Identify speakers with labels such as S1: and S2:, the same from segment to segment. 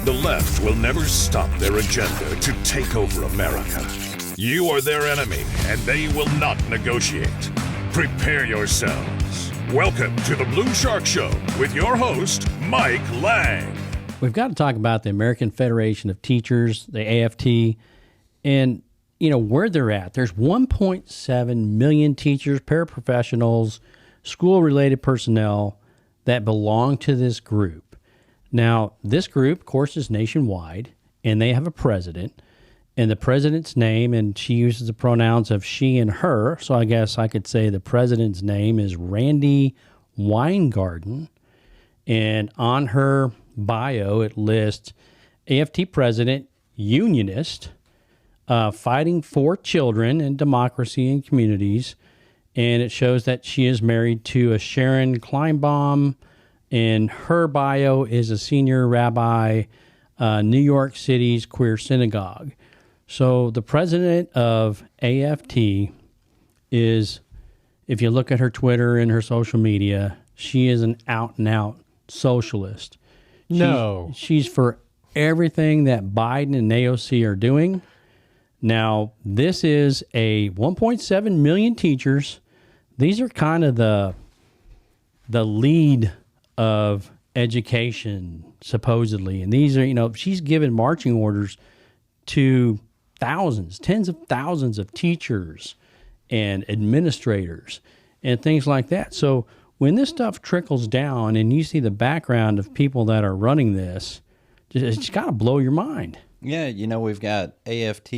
S1: The left will never stop their agenda to take over America. You are their enemy, and they will not negotiate. Prepare yourselves. Welcome to the Blue Shark Show with your host, Mike Lang.
S2: We've got to talk about the American Federation of Teachers, the AFT, and, where they're at. There's 1.7 million teachers, paraprofessionals, school-related personnel that belong to this group. Now, this group, of course, is nationwide, and they have a president. And the president's name, and she uses the pronouns of she and her, so I guess I could say the president's name is Randi Weingarten. And on her bio, it lists AFT president, unionist, fighting for children and democracy in communities. And it shows that she is married to a Sharon Kleinbaum, and her bio is a senior rabbi, New York City's Queer Synagogue. So the president of AFT is, if you look at her Twitter and her social media, she is an out-and-out socialist. She's for everything that Biden and AOC are doing. Now, this is a 1.7 million teachers. These are kind of the lead of education, supposedly. And these are, she's given marching orders to thousands, tens of thousands of teachers and administrators and things like that. So when this stuff trickles down and you see the background of people that are running this, it's got to blow your mind.
S3: Yeah, we've got AFT,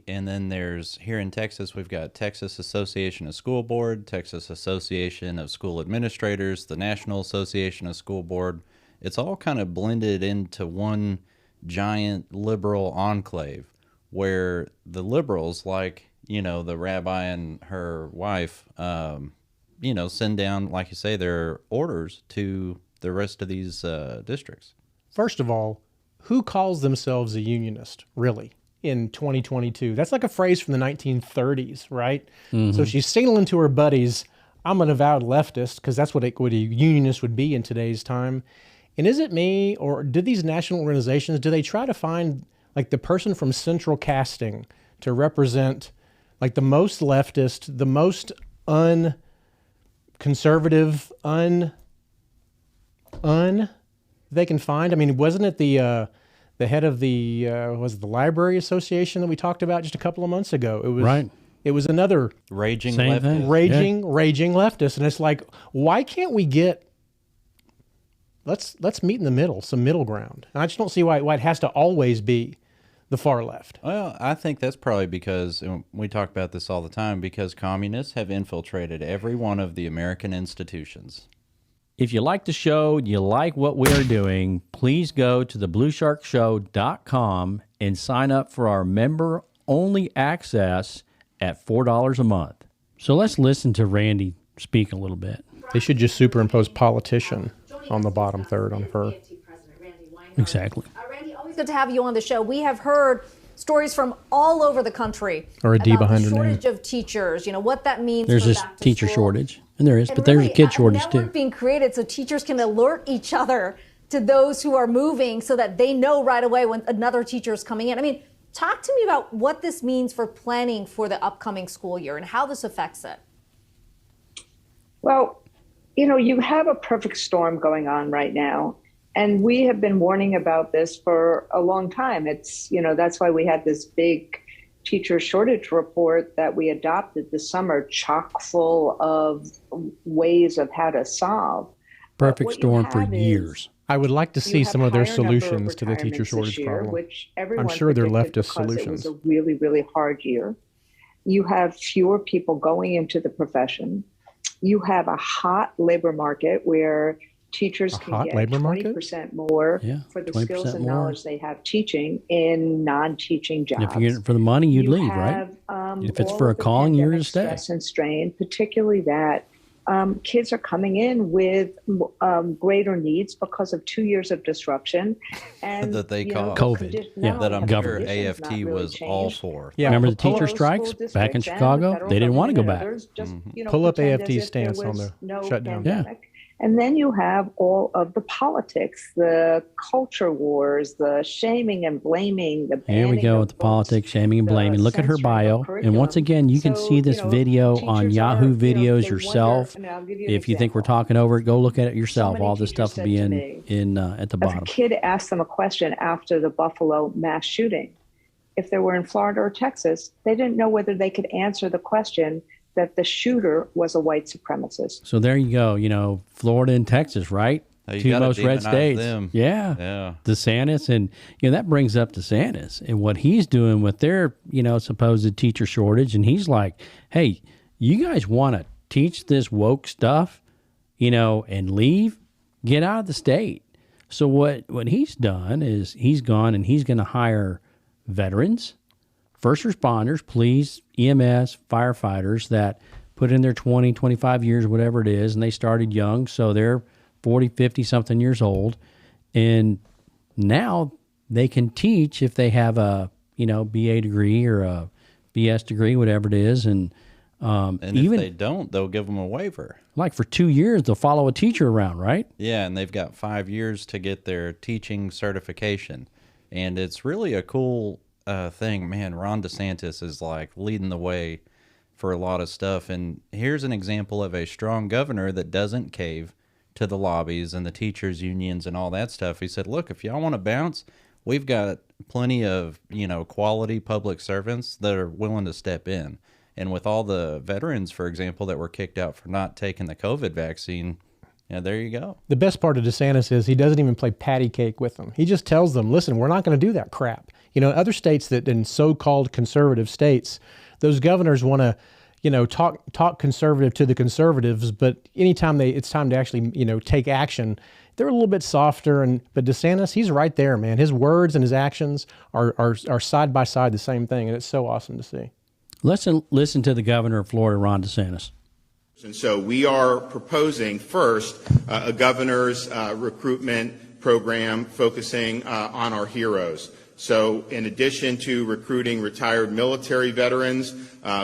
S3: and then there's, here in Texas, we've got Texas Association of School Board, Texas Association of School Administrators, the National Association of School Board. It's all kind of blended into one giant liberal enclave where the liberals, like, the rabbi and her wife, send down, like you say, their orders to the rest of these districts.
S4: First of all, who calls themselves a unionist, really, in 2022? That's like a phrase from the 1930s, right? Mm-hmm. So she's signaling to her buddies, I'm an avowed leftist, because that's what a unionist would be in today's time. And is it me, or do these national organizations, do they try to find like the person from central casting to represent like the most leftist, the most unconservative, they can find? I mean, wasn't it the head of the the Library Association that we talked about just a couple of months ago? It was
S2: right.
S4: It was another
S3: raging leftist.
S4: Raging leftist, and it's like, why can't we get? Let's meet in the middle, some middle ground. And I just don't see why it has to always be the far left.
S3: Well, I think that's probably because, and we talk about this all the time, because communists have infiltrated every one of the American institutions.
S2: If you like the show, you like what we are doing, please go to thebluesharkshow.com and sign up for our member-only access at $4 a month. So let's listen to Randy speak a little bit.
S4: They should just superimpose politician on the bottom third on her.
S2: Exactly.
S5: Randy, always good to have you on the show. We have heard stories from all over the country
S4: or a D behind her name.
S5: Shortage of teachers, what that means.
S2: There's this teacher shortage, and there is, but there's a kid shortage too.
S5: Being created so teachers can alert each other to those who are moving, so that they know right away when another teacher is coming in. I mean, talk to me about what this means for planning for the upcoming school year and how this affects it.
S6: Well, you have a perfect storm going on right now. And we have been warning about this for a long time. It's, that's why we had this big teacher shortage report that we adopted this summer, chock full of ways of how to solve.
S2: Perfect storm for years.
S4: I would like to see some of their solutions to the teacher shortage problem.
S6: Which
S4: I'm sure they're leftist solutions.
S6: It was a really, really hard year. You have fewer people going into the profession. You have a hot labor market where teachers can get 20% more for the skills and knowledge they have teaching in non-teaching jobs.
S2: And if you get it for the money, you'd leave, right? If it's for a calling, you're going to stay.
S6: Stress and strain, particularly that kids are coming in with greater needs because of 2 years of disruption. And
S3: that they call
S2: COVID.
S3: That I'm sure AFT was all for.
S2: Yeah. Remember the teacher strikes back in Chicago? They didn't want to go back.
S4: Pull up AFT's stance on the shutdown.
S6: Pandemic. And then you have all of the politics, the culture wars, the shaming and blaming, the
S2: Here we
S6: banning
S2: go
S6: of
S2: with the
S6: books,
S2: politics, shaming and
S6: the
S2: blaming. Look at her
S6: censoring of
S2: bio. And once
S6: curriculum.
S2: again, you can
S6: So,
S2: see this video on
S6: teachers
S2: Yahoo
S6: are,
S2: Videos
S6: they
S2: yourself.
S6: wonder, and I'll give you an
S2: If you think we're
S6: example.
S2: talking over it, go look at it yourself.
S6: many
S2: All this
S6: teachers
S2: stuff will be
S6: said to
S2: in at the
S6: A
S2: bottom.
S6: kid asked them a question after the Buffalo mass shooting. If they were in Florida or Texas, they didn't know whether they could answer the question that the shooter was a white supremacist.
S2: So there you go. Florida and Texas, right?
S3: You
S2: Two
S3: gotta
S2: most red
S3: demonize
S2: states.
S3: them.
S2: Yeah.
S3: Yeah.
S2: DeSantis. And, that brings up DeSantis and what he's doing with their, supposed teacher shortage. And he's like, hey, you guys want to teach this woke stuff, and leave? Get out of the state. So what he's done is he's gone and he's going to hire veterans, first responders, police, EMS, firefighters that put in their 20, 25 years, whatever it is, and they started young, so they're 40, 50-something years old, and now they can teach if they have a, BA degree or a BS degree, whatever it is, and even
S3: if they don't, they'll give them a waiver.
S2: like for 2 years, they'll follow a teacher around, right?
S3: Yeah, and they've got 5 years to get their teaching certification. And it's really a cool thing. Man, Ron DeSantis is like leading the way for a lot of stuff. And here's an example of a strong governor that doesn't cave to the lobbies and the teachers unions and all that stuff. He said, look, if y'all want to bounce, we've got plenty of, quality public servants that are willing to step in. And with all the veterans, for example, that were kicked out for not taking the COVID vaccine, there you go.
S4: The best part of DeSantis is he doesn't even play patty cake with them. He just tells them, listen, we're not going to do that crap. Other states that in so-called conservative states, those governors want to, talk conservative to the conservatives, but anytime it's time to actually, take action, they're a little bit softer. But DeSantis, he's right there, man. His words and his actions are side by side the same thing, and it's so awesome to see.
S2: Listen to the governor of Florida, Ron DeSantis.
S7: And so we are proposing first a governor's recruitment program focusing on our heroes. So in addition to recruiting retired military veterans,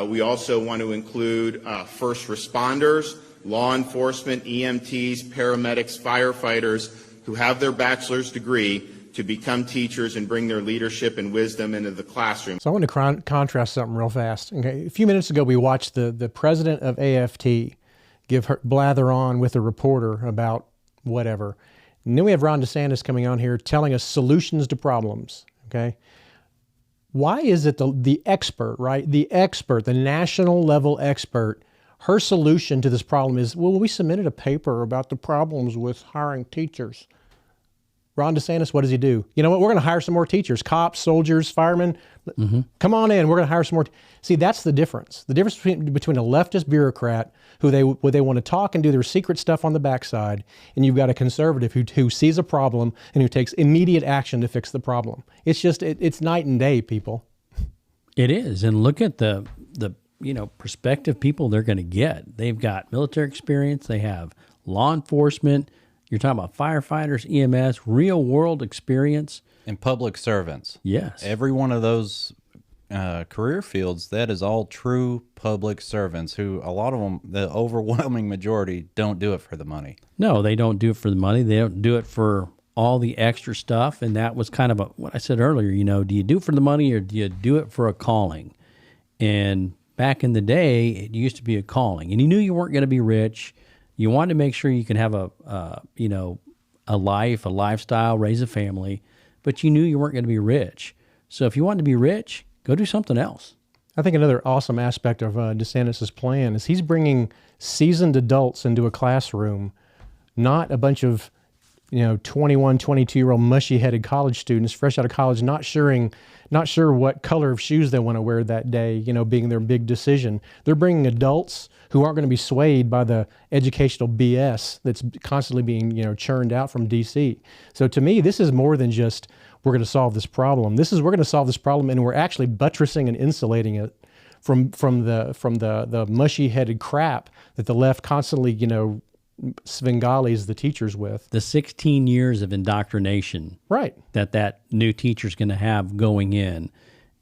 S7: we also want to include first responders, law enforcement, EMTs, paramedics, firefighters who have their bachelor's degree to become teachers and bring their leadership and wisdom into the classroom.
S4: So I want to contrast something real fast. Okay, a few minutes ago, we watched the president of AFT blather on with a reporter about whatever. And then we have Ron DeSantis coming on here telling us solutions to problems. Okay, why is it the expert, right? The expert, the national level expert, her solution to this problem is, well, we submitted a paper about the problems with hiring teachers. Ron DeSantis, what does he do? You know what? We're going to hire some more teachers, cops, soldiers, firemen. Come on in. We're going to hire some more. See, that's the difference. The difference between a leftist bureaucrat who they want to talk and do their secret stuff on the backside, and you've got a conservative who sees a problem and who takes immediate action to fix the problem. It's just it's night and day, people.
S2: It is, and look at the prospective people they're going to get. They've got military experience. They have law enforcement. You're talking about firefighters, EMS, real world experience.
S3: And public servants.
S2: Yes.
S3: Every one of those career fields, that is all true public servants who a lot of them, the overwhelming majority, don't do it for the money.
S2: No, they don't do it for the money. They don't do it for all the extra stuff. And that was kind of what I said earlier, do you do it for the money or do you do it for a calling? And back in the day, it used to be a calling. And you knew you weren't going to be rich. You wanted to make sure you could have a life, a lifestyle, raise a family, but you knew you weren't going to be rich. So if you wanted to be rich, go do something else.
S4: I think another awesome aspect of DeSantis' plan is he's bringing seasoned adults into a classroom, not a bunch of 21, 22-year-old mushy-headed college students fresh out of college, not sure what color of shoes they want to wear that day, being their big decision. They're bringing adults who aren't going to be swayed by the educational BS that's constantly being, churned out from D.C. So to me, this is more than just we're going to solve this problem. We're going to solve this problem, and we're actually buttressing and insulating it from the mushy-headed crap that the left constantly, Svengalis the teachers with.
S2: The 16 years of indoctrination,
S4: right?
S2: That new teacher's going to have going in,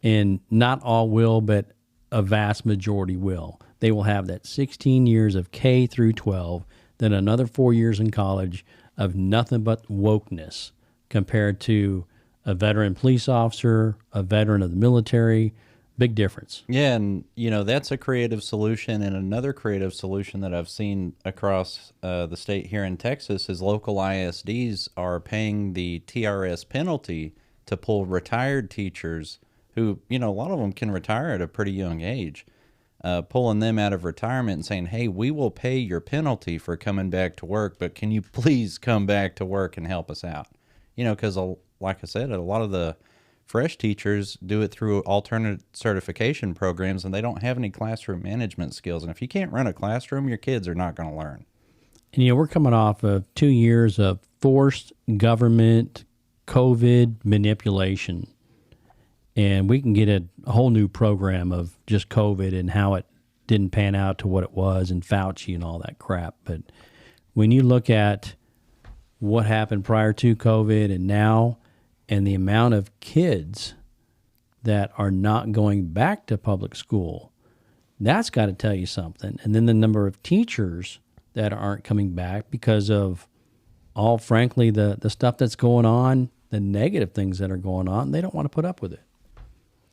S2: and not all will, but a vast majority will. They will have that 16 years of K through 12 than another 4 years in college of nothing but wokeness compared to a veteran police officer, a veteran of the military. Big difference.
S3: Yeah, and that's a creative solution. And another creative solution that I've seen across the state here in Texas is local ISDs are paying the TRS penalty to pull retired teachers who, a lot of them can retire at a pretty young age, pulling them out of retirement and saying, hey, we will pay your penalty for coming back to work, but can you please come back to work and help us out? Because like I said, a lot of the fresh teachers do it through alternate certification programs, and they don't have any classroom management skills. And if you can't run a classroom, your kids are not going to learn.
S2: And, we're coming off of 2 years of forced government COVID manipulation. And we can get a whole new program of just COVID and how it didn't pan out to what it was, and Fauci and all that crap. But when you look at what happened prior to COVID and now, and the amount of kids that are not going back to public school, that's got to tell you something. And then the number of teachers that aren't coming back because of all, frankly, the stuff that's going on, the negative things that are going on, they don't want to put up with it.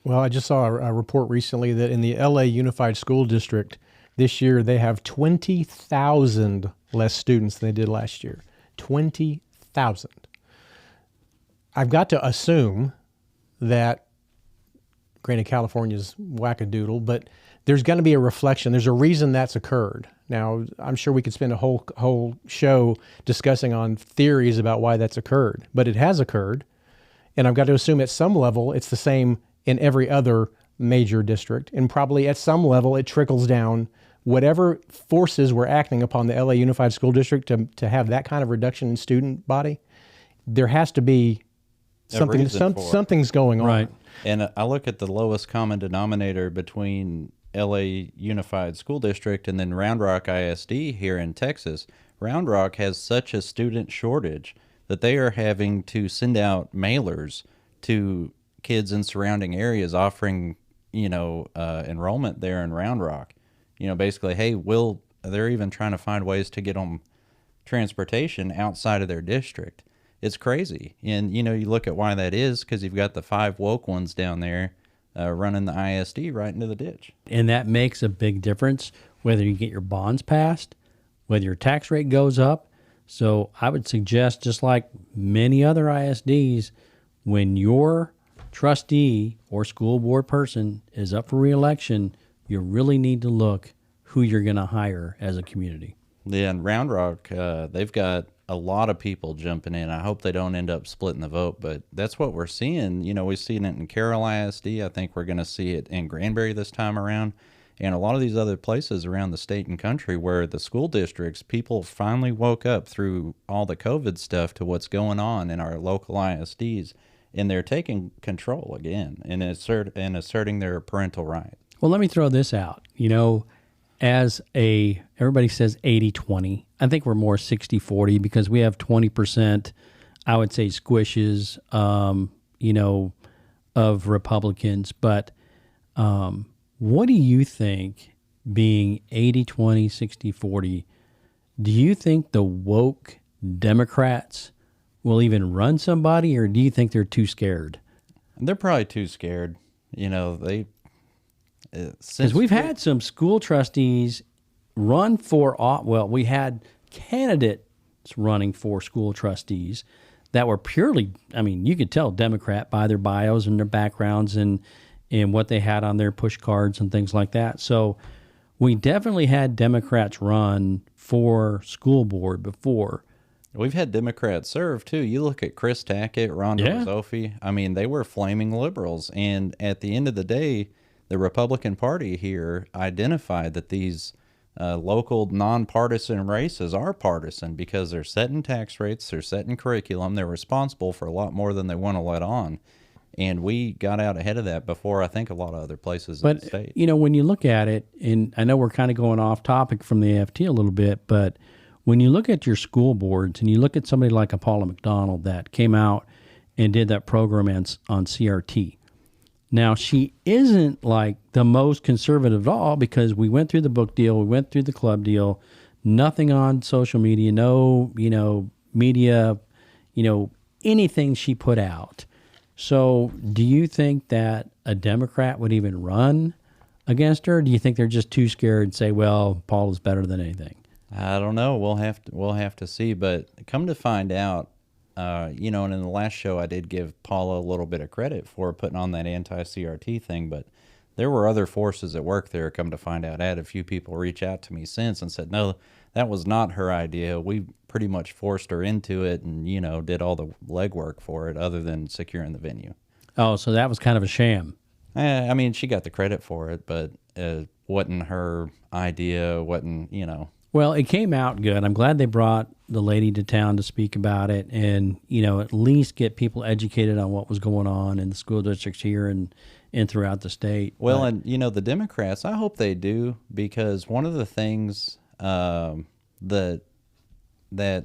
S4: Well, I just saw a report recently that in the LA Unified School District this year, they have 20,000 less students than they did last year. 20,000. I've got to assume that, granted, California's wackadoodle, but there's going to be a reflection. There's a reason that's occurred. Now, I'm sure we could spend a whole show discussing on theories about why that's occurred, but it has occurred, and I've got to assume at some level it's the same in every other major district, and probably at some level it trickles down. Whatever forces were acting upon the LA Unified School District to have that kind of reduction in student body, there has to be something's going on.
S2: Right.
S3: And I look at the lowest common denominator between LA Unified School District and then Round Rock ISD here in Texas. Round Rock has such a student shortage that they are having to send out mailers to kids in surrounding areas offering, enrollment there in Round Rock. Basically, hey, they're even trying to find ways to get them transportation outside of their district. It's crazy. And, you look at why that is, because you've got the 5 woke ones down there running the ISD right into the ditch.
S2: And that makes a big difference, whether you get your bonds passed, whether your tax rate goes up. So I would suggest, just like many other ISDs, when your trustee or school board person is up for re-election, you really need to look who you're going to hire as a community.
S3: Yeah, and Round Rock, they've got a lot of people jumping in. I hope they don't end up splitting the vote, but that's what we're seeing. We've seen it in Carroll ISD. I think we're going to see it in Granbury this time around, and a lot of these other places around the state and country where the school districts, people finally woke up through all the COVID stuff to what's going on in our local ISDs, and they're taking control again and asserting their parental rights.
S2: Well, let me throw this out. Everybody says 80-20. I think we're more 60-40 because we have 20%, I would say, squishes, of Republicans. But what do you think, being 80-20, 60-40, do you think the woke Democrats will even run somebody, or do you think they're too scared?
S3: They're probably too scared.
S2: Because we've had some school trustees run for, we had candidates running for school trustees that were purely, you could tell Democrat by their bios and their backgrounds and what they had on their push cards and things like that. So we definitely had Democrats run for school board before.
S3: We've had Democrats serve, too. You look at Chris Tackett, Rhonda Zoffi. They were flaming liberals. And at the end of the day, the Republican Party here identified that these local nonpartisan races are partisan because they're setting tax rates, they're setting curriculum, they're responsible for a lot more than they want to let on. And we got out ahead of that before, I think, a lot of other places in the state.
S2: When you look at it, and I know we're kind of going off topic from the AFT a little bit, but when you look at your school boards and you look at somebody like a Paula McDonald that came out and did that program on CRT. Now, she isn't like the most conservative at all because we went through the book deal, we went through the club deal, Nothing on social media, no, media, anything she put out. So do you think that a Democrat would even run against her? Or do you think they're just too scared to say, well, Paul is better than anything?
S3: I don't know. We'll have to see. But come to find out, and in the last show I did give Paula a little bit of credit for putting on that anti-CRT thing, but there were other forces at work there. Come to find out, I had a few people reach out to me since and said, no, that was not her idea. We pretty much forced her into it and, did all the legwork for it other than securing the venue.
S2: Oh, so that was kind of a sham.
S3: I mean, she got the credit for it, but wasn't her idea, wasn't.
S2: Well, it came out good. I'm glad they brought the lady to town to speak about it and, at least get people educated on what was going on in the school districts here and throughout the state.
S3: Well, and, the Democrats, I hope they do, because one of the things that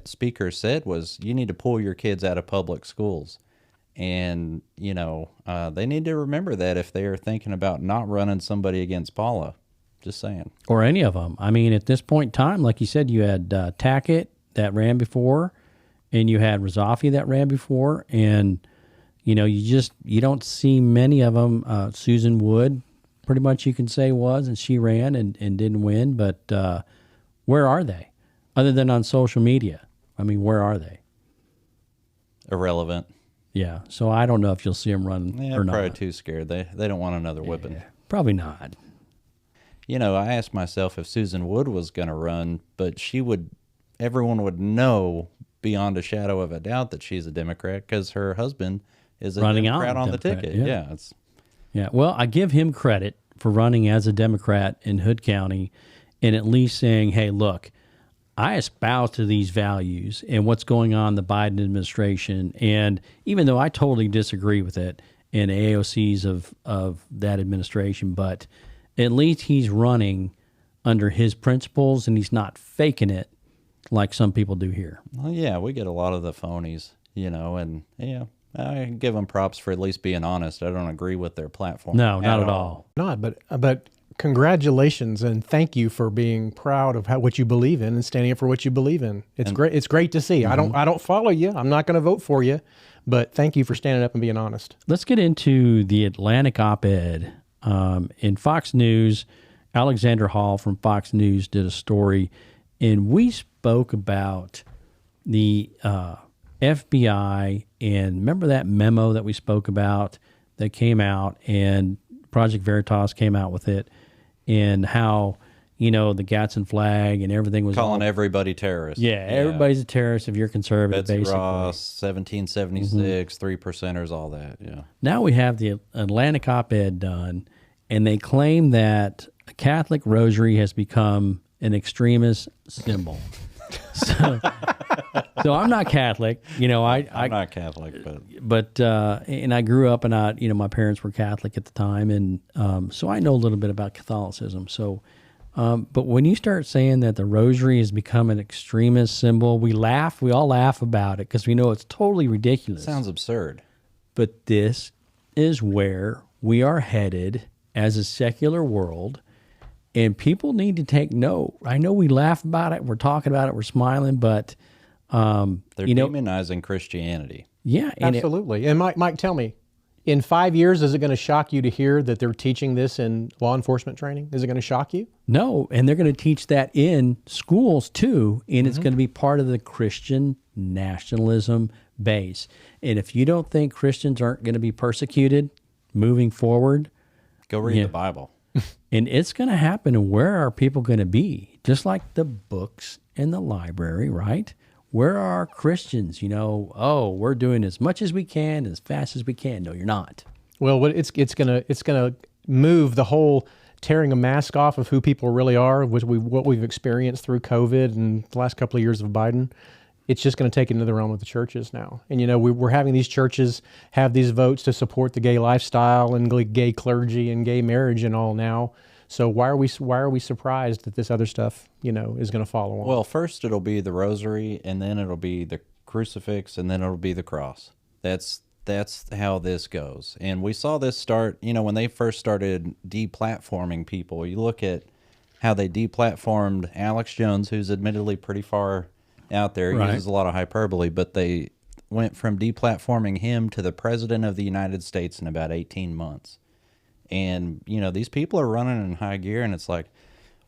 S3: speaker said was you need to pull your kids out of public schools. And, they need to remember that if they are thinking about not running somebody against Paula. Just saying.
S2: Or any of them. I mean, at this point in time, like you said, you had Tackett that ran before, and you had Rosary that ran before, and, you don't see many of them. Susan Wood, pretty much you can say was, and she ran and didn't win, but where are they? Other than on social media. I mean, where are they?
S3: Irrelevant.
S2: Yeah, so I don't know if you'll see them run or not.
S3: Probably too scared. They don't want another whipping.
S2: Yeah, probably not.
S3: I asked myself if Susan Wood was going to run, but everyone would know beyond a shadow of a doubt that she's a Democrat because her husband is a
S2: running
S3: Democrat on the ticket.
S2: Yeah. Yeah. Well, I give him credit for running as a Democrat in Hood County and at least saying, hey, look, I espouse to these values and what's going on in the Biden administration. And even though I totally disagree with it and AOCs of that administration, but at least he's running under his principles and he's not faking it like some people do here.
S3: Well, yeah, we get a lot of the phonies, and I give them props for at least being honest. I don't agree with their platform.
S2: No, not at all.
S4: But congratulations and thank you for being proud of what you believe in and standing up for what you believe in. It's great. It's great to see. Mm-hmm. I don't follow you. I'm not going to vote for you, but thank you for standing up and being honest.
S2: Let's get into the Atlantic op-ed. In Fox News, Alexander Hall from Fox News did a story, and we spoke about the FBI, and remember that memo that we spoke about that came out, and Project Veritas came out with it, and how, the Gadsden flag and everything was
S3: calling everybody terrorists.
S2: Yeah, everybody's a terrorist if you're conservative,
S3: Betsy
S2: basically.
S3: Ross, 1776, 3%ers, all that, yeah.
S2: Now we have the Atlantic op-ed done, and they claim that a Catholic rosary has become an extremist symbol. So I'm not Catholic, I'm
S3: not Catholic,
S2: but and I grew up and my parents were Catholic at the time, and so I know a little bit about Catholicism. So, but when you start saying that the rosary has become an extremist symbol, we all laugh about it because we know it's totally ridiculous.
S3: Sounds absurd.
S2: But this is where we are headed as a secular world. And people need to take note. I know we laugh about it, we're talking about it, we're smiling, but
S3: they're demonizing Christianity.
S2: Yeah,
S4: absolutely. And Mike, tell me, in 5 years, is it going to shock you to hear that they're teaching this in law enforcement training? Is it going to shock you?
S2: No, and they're going to teach that in schools too, and it's going to be part of the Christian nationalism base. And if you don't think Christians aren't going to be persecuted moving forward,
S3: go read the Bible.
S2: And it's going to happen. And where are people going to be? Just like the books in the library, right? Where are Christians? We're doing as much as we can, as fast as we can. No, you're not.
S4: Well, it's gonna move the whole tearing a mask off of who people really are, what we've experienced through COVID and the last couple of years of Biden. It's just going to take it into the realm of the churches now. And, we're having these churches have these votes to support the gay lifestyle and gay clergy and gay marriage and all now. So why are we surprised that this other stuff, is going to follow on?
S3: Well, first it'll be the rosary, and then it'll be the crucifix, and then it'll be the cross. That's how this goes. And we saw this start, when they first started deplatforming people. You look at how they deplatformed Alex Jones, who's admittedly pretty far out there. He uses a lot of hyperbole, but they went from deplatforming him to the president of the United States in about 18 months. And, you know, these people are running in high gear, and it's like,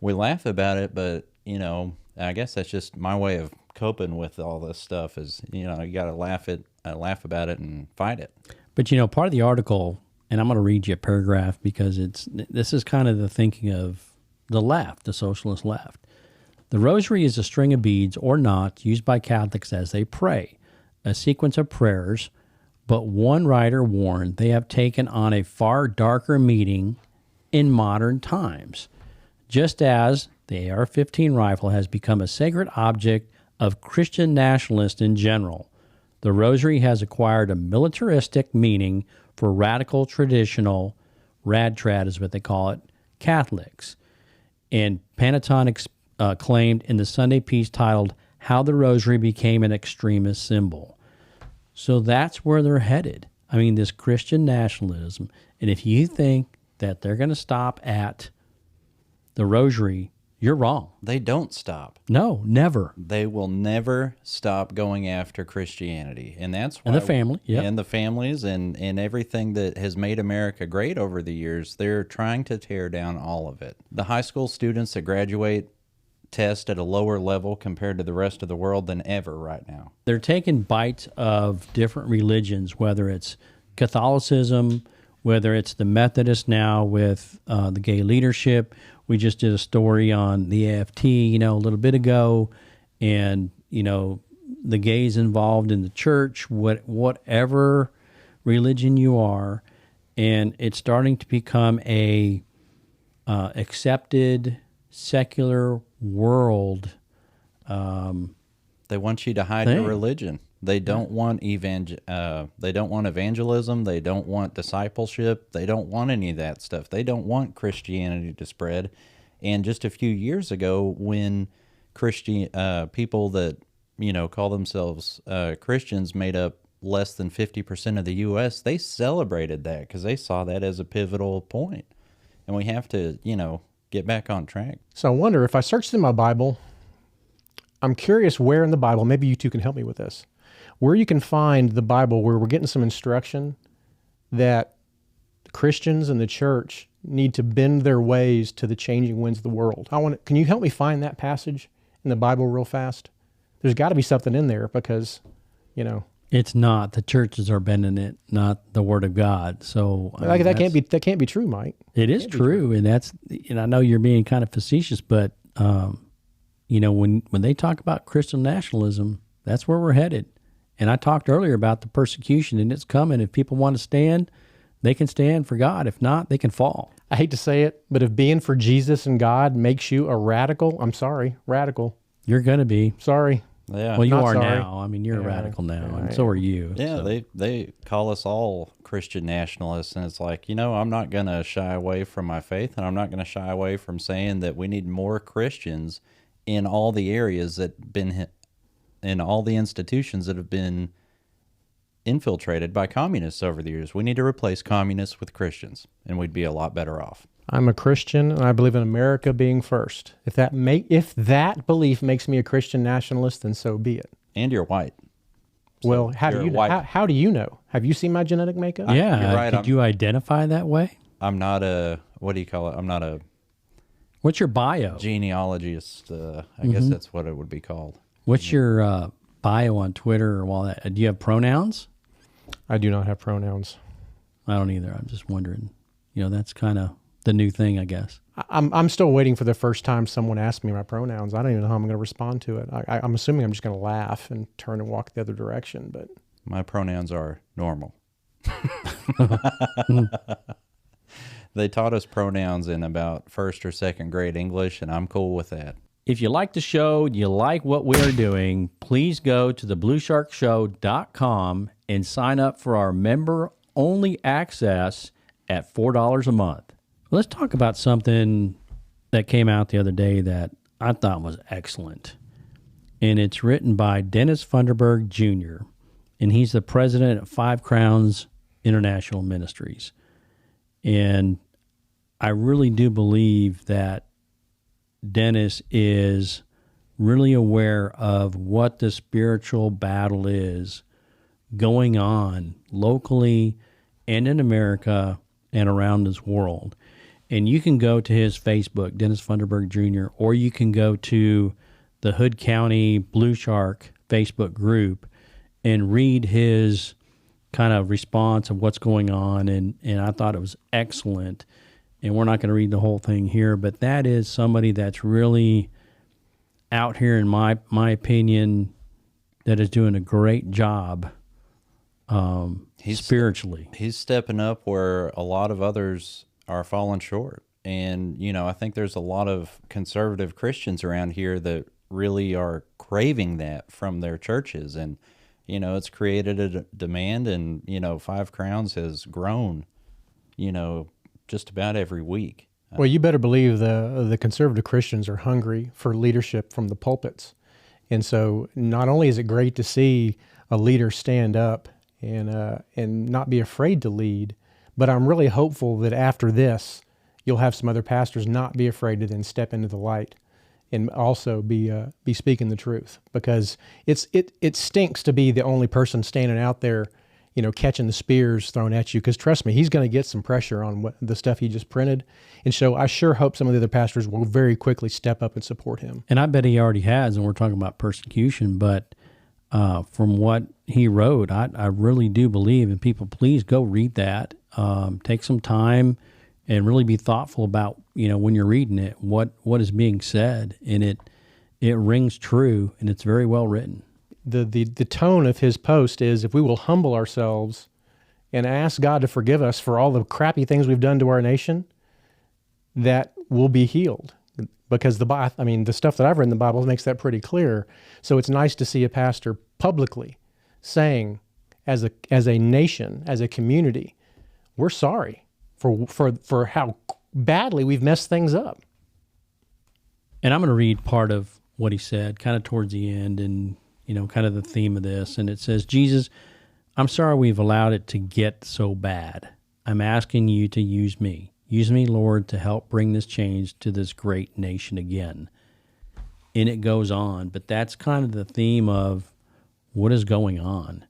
S3: we laugh about it, but, you know, I guess that's just my way of coping with all this stuff is, you know, you got to laugh about it and fight it.
S2: But, you know, part of the article, and I'm going to read you a paragraph because this is kind of the thinking of the left, the socialist left. The rosary is a string of beads or knots used by Catholics as they pray, a sequence of prayers, but one writer warned they have taken on a far darker meaning in modern times, just as the AR-15 rifle has become a sacred object of Christian nationalists in general. The rosary has acquired a militaristic meaning for radical, traditional, rad-trad is what they call it, Catholics. And Pentatonic claimed in the Sunday piece titled, How the Rosary Became an Extremist Symbol. So that's where they're headed. I mean, this Christian nationalism. And if you think that they're going to stop at the rosary, you're wrong.
S3: They don't stop.
S2: No, never.
S3: They will never stop going after Christianity. And that's why...
S2: And the family, yeah.
S3: And the families and everything that has made America great over the years, they're trying to tear down all of it. The high school students that graduate test at a lower level compared to the rest of the world than ever right now.
S2: They're taking bites of different religions, whether it's Catholicism, whether it's the Methodists now with the gay leadership. We just did a story on the AFT, you know, a little bit ago, and, you know, the gays involved in the church, whatever religion you are, and it's starting to become a accepted secular world.
S3: They want you to hide your religion. They don't want they don't want evangelism. They don't want discipleship. They don't want any of that stuff. They don't want Christianity to spread. And just a few years ago, when people that, you know, call themselves Christians made up less than 50% of the U.S., they celebrated that because they saw that as a pivotal point. And we have to, you know, get back on track.
S4: So I wonder, if I search through my Bible, I'm curious where in the Bible, maybe you two can help me with this, where you can find the Bible where we're getting some instruction that Christians and the church need to bend their ways to the changing winds of the world. Can you help me find that passage in the Bible real fast? There's got to be something in there because, you know.
S2: It's not. The churches are bending it, not the Word of God. So
S4: like, that can't be true, Mike.
S2: It is true, and I know you're being kind of facetious, but you know, when they talk about Christian nationalism, that's where we're headed. And I talked earlier about the persecution, and it's coming. If people want to stand, they can stand for God. If not, they can fall.
S4: I hate to say it, but if being for Jesus and God makes you a radical, I'm sorry, radical.
S2: You're going to be.
S4: Sorry.
S3: Yeah.
S2: Well, you are
S4: sorry.
S2: now. I mean, you're a radical now, and so are you.
S3: Yeah,
S2: so.
S3: they call us all Christian nationalists, and it's like, you know, I'm not going to shy away from my faith, and I'm not going to shy away from saying that we need more Christians in all the areas in all the institutions that have been infiltrated by communists over the years. We need to replace communists with Christians, and we'd be a lot better off.
S4: I'm a Christian, and I believe in America being first. If that belief makes me a Christian nationalist, then so be it.
S3: And you're white.
S4: Well, how do you know? Have you seen my genetic makeup?
S2: Yeah.
S3: You're right.
S2: Did you identify that way?
S3: I'm not a, what do you call it? I'm not a...
S2: What's your bio?
S3: Genealogist. I guess that's what it would be called.
S2: What's your bio on Twitter or all that? Do you have pronouns?
S4: I do not have pronouns.
S2: I don't either. I'm just wondering. You know, that's kind of the new thing, I guess.
S4: I'm still waiting for the first time someone asks me my pronouns. I don't even know how I'm going to respond to it. I'm assuming I'm just going to laugh and turn and walk the other direction. But
S3: my pronouns are normal. They taught us pronouns in about first or second grade English, and I'm cool with that.
S2: If you like the show, you like what we're doing, please go to thebluesharkshow.com and sign up for our member-only access at $4 a month. Let's talk about something that came out the other day that I thought was excellent. And it's written by Dennis Funderburg Jr., and he's the president of Five Crowns International Ministries. And I really do believe that Dennis is really aware of what the spiritual battle is going on locally and in America and around this world. And you can go to his Facebook, Dennis Funderburg Jr., or you can go to the Hood County Blue Shark Facebook group and read his kind of response of what's going on. And I thought it was excellent. And we're not going to read the whole thing here, but that is somebody that's really out here, in my opinion, that is doing a great job spiritually.
S3: He's stepping up where a lot of others are falling short. And, I think there's a lot of conservative Christians around here that really are craving that from their churches. And, it's created a demand, and, 5 Crowns has grown, just about every week.
S4: Well, you better believe the conservative Christians are hungry for leadership from the pulpits. And so not only is it great to see a leader stand up and not be afraid to lead, but I'm really hopeful that after this, you'll have some other pastors not be afraid to then step into the light and also be speaking the truth, because it stinks to be the only person standing out there, catching the spears thrown at you. Because trust me, he's going to get some pressure on the stuff he just printed. And so I sure hope some of the other pastors will very quickly step up and support him.
S2: And I bet he already has, and we're talking about persecution, but from what he wrote, I really do believe, and people, please go read that. Take some time and really be thoughtful about, when you're reading it, what is being said. And it rings true, and it's very well written.
S4: The tone of his post is, if we will humble ourselves and ask God to forgive us for all the crappy things we've done to our nation, that we'll be healed. Because the stuff that I've read in the Bible makes that pretty clear. So it's nice to see a pastor publicly saying, as a nation, as a community, we're sorry for how badly we've messed things up.
S2: And I'm going to read part of what he said kind of towards the end, and kind of the theme of this. And it says, Jesus, I'm sorry we've allowed it to get so bad. I'm asking you to use me. Use me, Lord, to help bring this change to this great nation again. And it goes on, but that's kind of the theme of what is going on.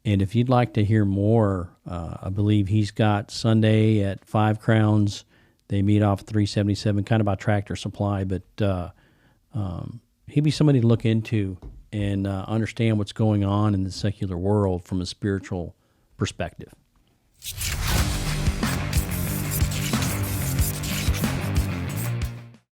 S2: And if you'd like to hear more, I believe he's got Sunday at 5 Crowns. They meet off 377, kind of by Tractor Supply, but he'd be somebody to look into and understand what's going on in the secular world from a spiritual perspective.